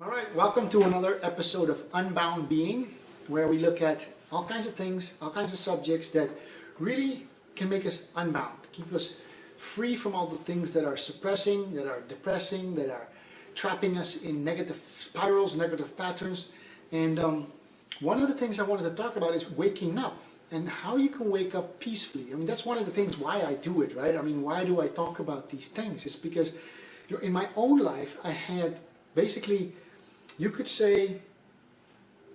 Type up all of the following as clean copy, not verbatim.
All right, welcome to another episode of Unbound Being, where we look at all kinds of things, all kinds of subjects that really can make us unbound, keep us free from all the things that are suppressing, that are depressing, that are trapping us in negative spirals, negative patterns. And one of the things I wanted to talk about is waking up and how you can wake up peacefully. I mean, that's one of the things why I do it, right? I mean, why do I talk about these things? It's because in my own life, I had basically, you could say,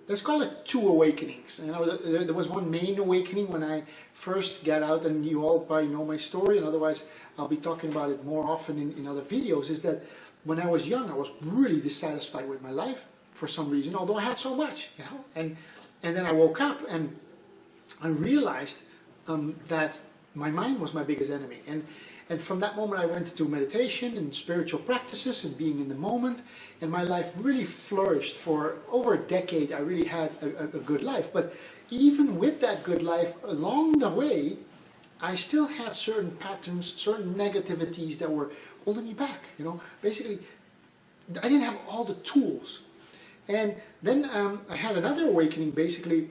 let's call it two awakenings. You know, there was one main awakening when I first got out, and you all probably know my story, and otherwise I'll be talking about it more often in other videos, is that when I was young, I was really dissatisfied with my life for some reason, although I had so much, you know, and then I woke up and I realized that my mind was my biggest enemy. And from that moment I went into meditation and spiritual practices and being in the moment, and my life really flourished. For over a decade I really had a good life. But even with that good life, along the way I still had certain patterns, certain negativities that were holding me back. You know, basically I didn't have all the tools. And then I had another awakening, basically,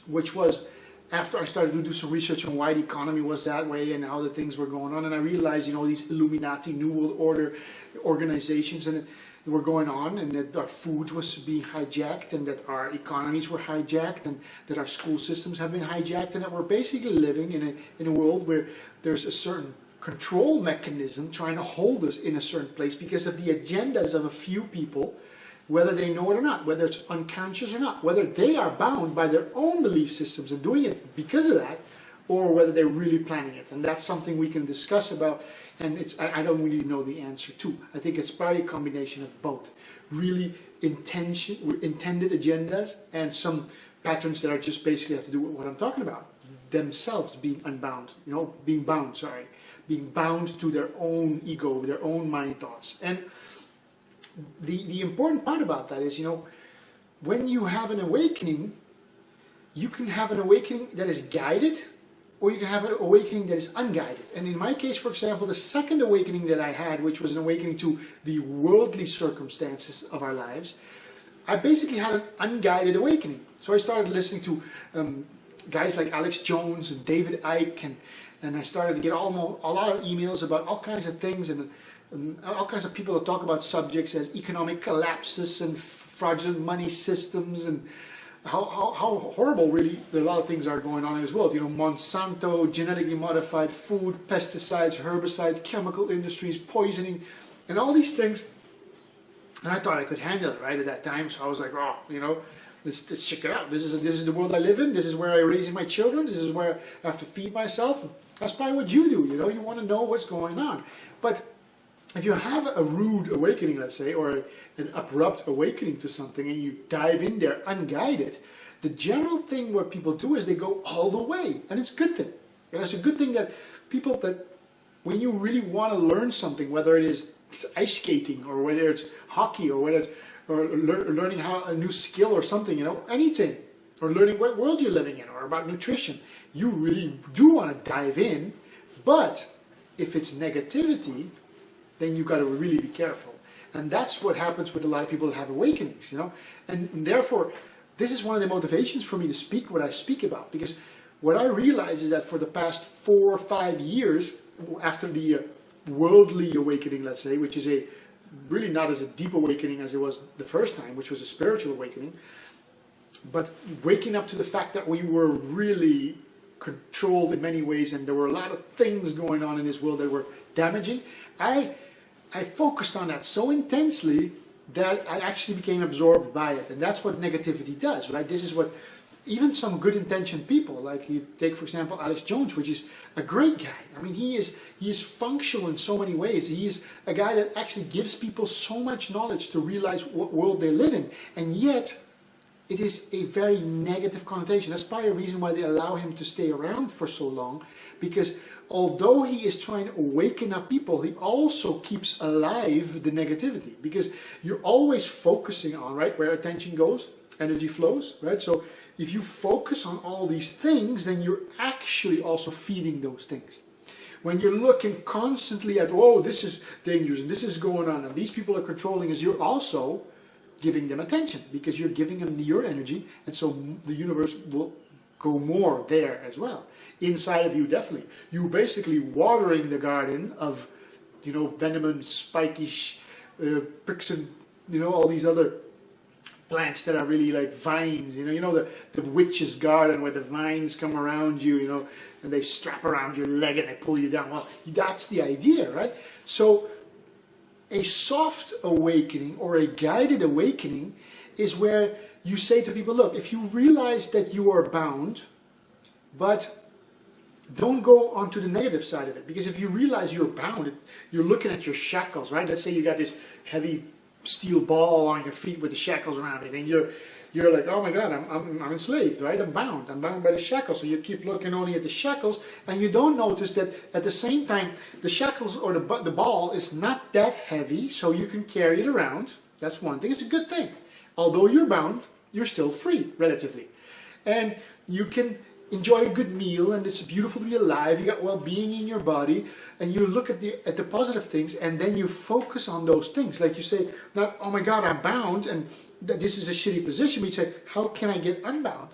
which was after I started to do some research on why the economy was that way and how the things were going on, and I realized, you know, these Illuminati, New World Order organizations and were going on, and that our food was being hijacked, and that our economies were hijacked, and that our school systems have been hijacked, and that we're basically living in a world where there's a certain control mechanism trying to hold us in a certain place because of the agendas of a few people, whether they know it or not, whether it's unconscious or not, whether they are bound by their own belief systems and doing it because of that, or whether they're really planning it. And that's something we can discuss about, and I don't really know the answer to. I think it's probably a combination of both. Really intended agendas and some patterns that are just basically have to do with what I'm talking about. Themselves being unbound, you know, being bound to their own ego, their own mind thoughts. And the important part about that is, you know, when you have an awakening, you can have an awakening that is guided, or you can have an awakening that is unguided. And in my case, for example, the second awakening that I had, which was an awakening to the worldly circumstances of our lives, I basically had an unguided awakening. So I started listening to guys like Alex Jones and David Icke, and I started to get a lot of emails about all kinds of things, and all kinds of people that talk about subjects as economic collapses and fraudulent money systems, and how horrible really a lot of things are going on in this world. You know, Monsanto, genetically modified food, pesticides, herbicides, chemical industries, poisoning, and all these things. And I thought I could handle it right at that time, so I was like, oh, you know, let's check it out. This is the world I live in. This is where I raise my children. This is where I have to feed myself. That's probably what you do. You know, you want to know what's going on. But if you have a rude awakening, let's say, or an abrupt awakening to something, and you dive in there unguided, the general thing what people do is they go all the way, and it's a good thing. And it's a good thing that people, that when you really want to learn something, whether it is ice skating, or whether it's hockey, or whether it's learning how a new skill or something, you know, anything, or learning what world you're living in, or about nutrition, you really do want to dive in. But if it's negativity, then you've got to really be careful. And that's what happens with a lot of people that have awakenings, you know. And therefore, this is one of the motivations for me to speak what I speak about. Because what I realize is that for the past 4 or 5 years, after the worldly awakening, let's say, which is really not as a deep awakening as it was the first time, which was a spiritual awakening, but waking up to the fact that we were really controlled in many ways, and there were a lot of things going on in this world that were damaging, I focused on that so intensely that I actually became absorbed by it. And that's what negativity does, right? This is what even some good intentioned people, like you take, for example, Alex Jones, which is a great guy. I mean, he is functional in so many ways. He is a guy that actually gives people so much knowledge to realize what world they live in. And yet, it is a very negative connotation. That's probably a reason why they allow him to stay around for so long, because although he is trying to awaken up people, he also keeps alive the negativity, because you're always focusing on, right, where attention goes, energy flows, right? So if you focus on all these things, then you're actually also feeding those things. When you're looking constantly at, oh, this is dangerous and this is going on and these people are controlling us, you're also giving them attention, because you're giving them your energy, and so the universe will go more there as well. Inside of you, definitely. You're basically watering the garden of, venom and spiky pricks and, all these other plants that are really like vines, the witch's garden where the vines come around you, and they strap around your leg and they pull you down. Well, that's the idea, right? So a soft awakening or a guided awakening is where you say to people, look, if you realize that you are bound, but don't go onto the negative side of it. Because if you realize you're bound, you're looking at your shackles, right? Let's say you got this heavy steel ball on your feet with the shackles around it, and you're like, oh my God, I'm enslaved, right? I'm bound by the shackles. So you keep looking only at the shackles, and you don't notice that at the same time, the shackles or the ball is not that heavy, so you can carry it around. That's one thing. It's a good thing. Although you're bound, you're still free, relatively. And you can enjoy a good meal, and it's beautiful to be alive. You got well-being in your body, and you look at the positive things, and then you focus on those things. Like you say, not, oh my God, I'm bound, and this is a shitty position. But you say, how can I get unbound?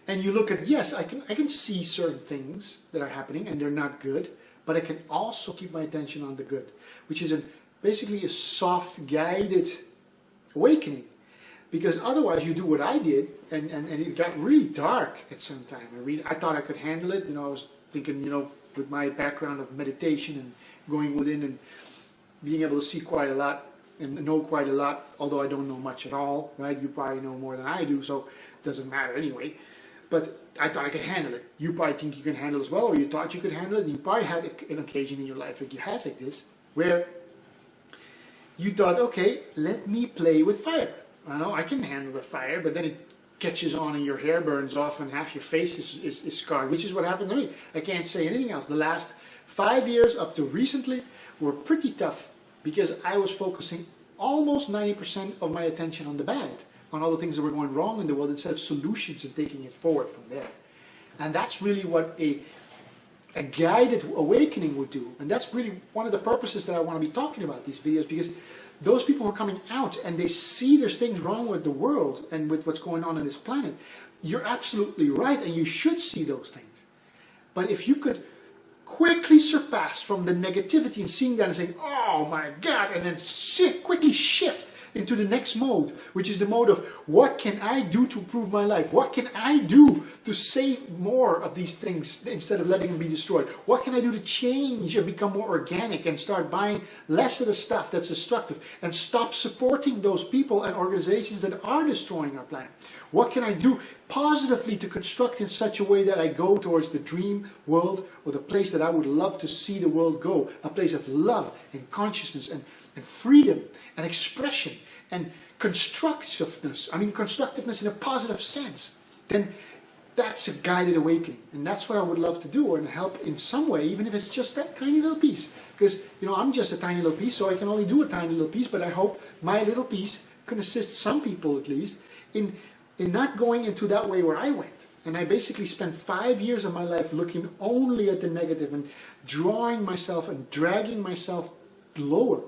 And you look at, yes, I can see certain things that are happening, and they're not good, but I can also keep my attention on the good, which is basically a soft, guided awakening. Because otherwise you do what I did, and it got really dark at some time. I thought I could handle it. I was thinking, with my background of meditation and going within and being able to see quite a lot and know quite a lot, although I don't know much at all, right? You probably know more than I do, so it doesn't matter anyway. But I thought I could handle it. You probably think you can handle it as well, or you thought you could handle it. And you probably had an occasion in your life that you had like this, where you thought, okay, let me play with fire. I know I can handle the fire, but then it catches on and your hair burns off and half your face is scarred, which is what happened to me. I can't say anything else. The last 5 years up to recently were pretty tough because I was focusing almost 90% of my attention on the bad, on all the things that were going wrong in the world, instead of solutions and taking it forward from there. And that's really what a guided awakening would do. And that's really one of the purposes that I want to be talking about these videos, because those people who are coming out and they see there's things wrong with the world and with what's going on this planet, you're absolutely right, and you should see those things. But if you could quickly surpass from the negativity and seeing that and saying, oh my God, and then quickly shift into the next mode, which is the mode of what can I do to improve my life? What can I do to save more of these things instead of letting them be destroyed? What can I do to change and become more organic and start buying less of the stuff that's destructive and stop supporting those people and organizations that are destroying our planet? What can I do positively to construct in such a way that I go towards the dream world, or the place that I would love to see the world go, a place of love and consciousness and freedom and expression and constructiveness. I mean constructiveness in a positive sense. Then that's a guided awakening. And that's what I would love to do and help in some way, even if it's just that tiny little piece. Because, I'm just a tiny little piece, so I can only do a tiny little piece, but I hope my little piece can assist some people at least in not going into that way where I went. And I basically spent 5 years of my life looking only at the negative and drawing myself and dragging myself lower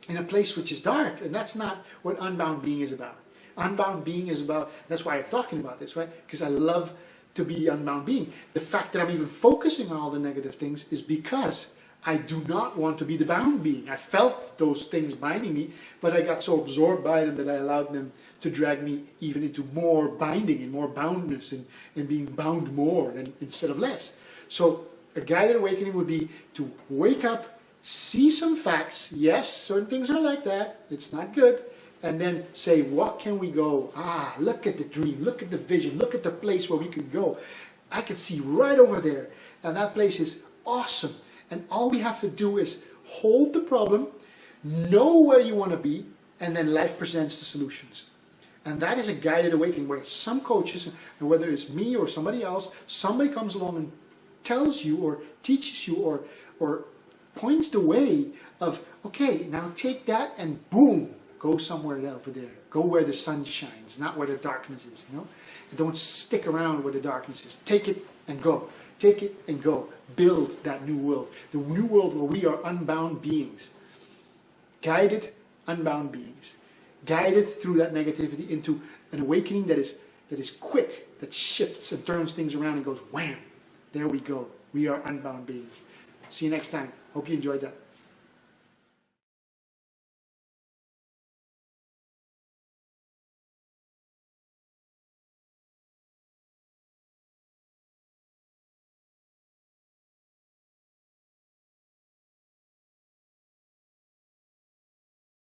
in a place which is dark. And that's not what Unbound Being is about. Unbound Being is about, that's why I'm talking about this, right? Because I love to be Unbound Being. The fact that I'm even focusing on all the negative things is because I do not want to be the bound being. I felt those things binding me, but I got so absorbed by them that I allowed them to drag me even into more binding and more boundness and being bound more instead of less. So a guided awakening would be to wake up, see some facts. Yes, certain things are like that. It's not good. And then say, what can we go? Look at the dream. Look at the vision. Look at the place where we could go. I can see right over there. And that place is awesome. And all we have to do is hold the problem, know where you want to be, and then life presents the solutions. And that is a guided awakening where some coaches, and whether it's me or somebody else, somebody comes along and tells you or teaches you or points the way of, okay, now take that and boom, go somewhere over there. Go where the sun shines, not where the darkness is, And don't stick around where the darkness is. Take it and go. Take it and go. Build that new world. The new world where we are unbound beings. Guided, unbound beings. guided through that negativity into an awakening that is quick, that shifts and turns things around and goes wham, there we go. We are unbound beings. See you next time. Hope you enjoyed that.